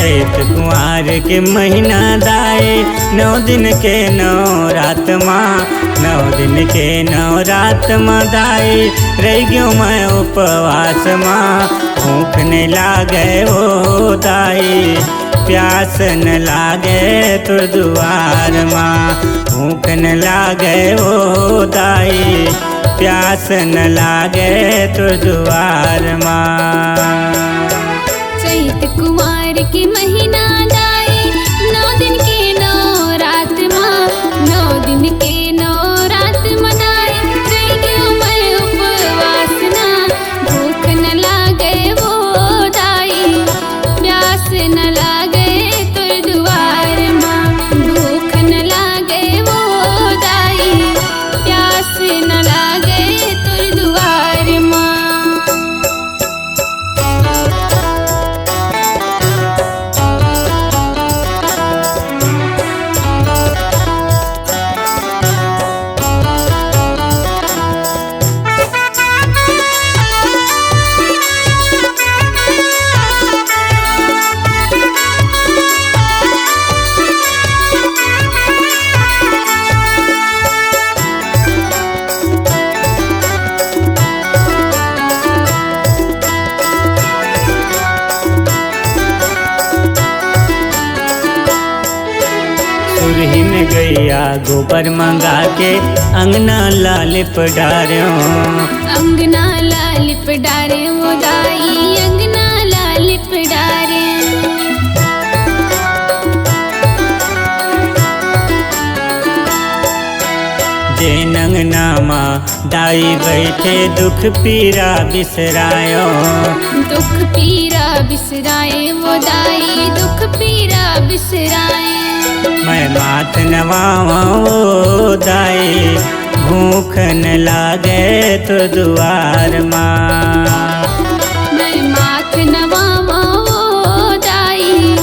चैत कुंवार के महीना दाए 9 दिन के 9 रात माँ 9 दिन के 9 रात माँ दाए रह गयो मैं उपवास माँ भूख नहीं लागे ओ दाई प्यास न लागे तुर दुआर माँ भूख न लागे ओ दाई प्यास न लागे तुर दुआर माँ। चैत कुमार के महीना दाए 9 दिन के 9 रात माँ 9 दिन के 9 रात मनाए रह गयो मैं उपवास ना भूख न लागे वो दाई प्यास न लागे तुर दुआर माँ भूख न लागे वो दाई प्यास न लागे तुर दुआर माँ। सुरही में गैया गोबर मंगा के अंगना लालिप डार्यो अंगना लालिप डारे वो दाई अंगना लालिप डारे जे अंगना माँ दाई बैठे दुख पीरा बिसरायो दुख पीरा बिसराए वो दाई दुख पीरा बिसराए मैं माथ नवावा ओ दाई भूख न लागे तो दुआर माँ मैं माथ नवावा वो दाई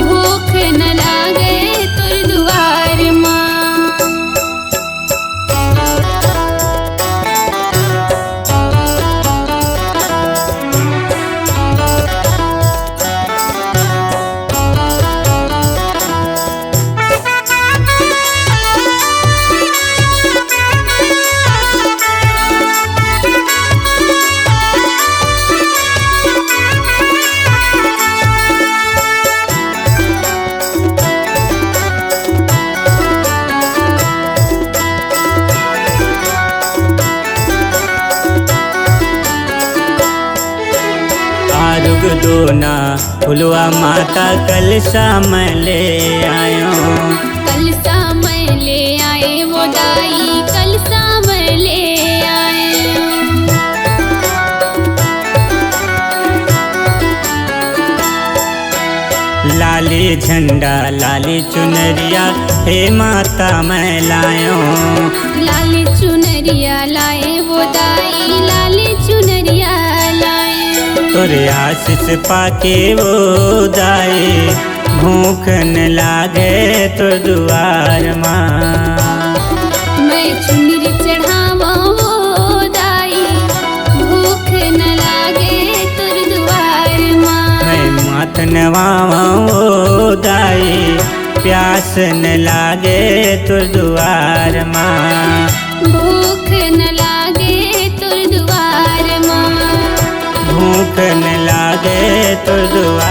भूख न लागे तुर दुआर माँ। आरुग दोना फुलवा माता कल मैं ले आयो कल मैं ले आए वो दाई कल मैं ले आए लाली झंडा लाली चुनरिया हे माता मैं लायो लाली चुनरिया लाए वो दाई लाली चुनरिया लाए तोरे आशीष पाके वो दाई भूख न लागे तो दुआर माँ मैं चुनरी चढ़ावा वो दाई भूख न लागे तुर दुआर माँ मैं माथ नवावा ओ दाई प्यास न लागे तो दुआर माँ भूख न लागे तुर दुआर माँ भूख न लागे तो दुआर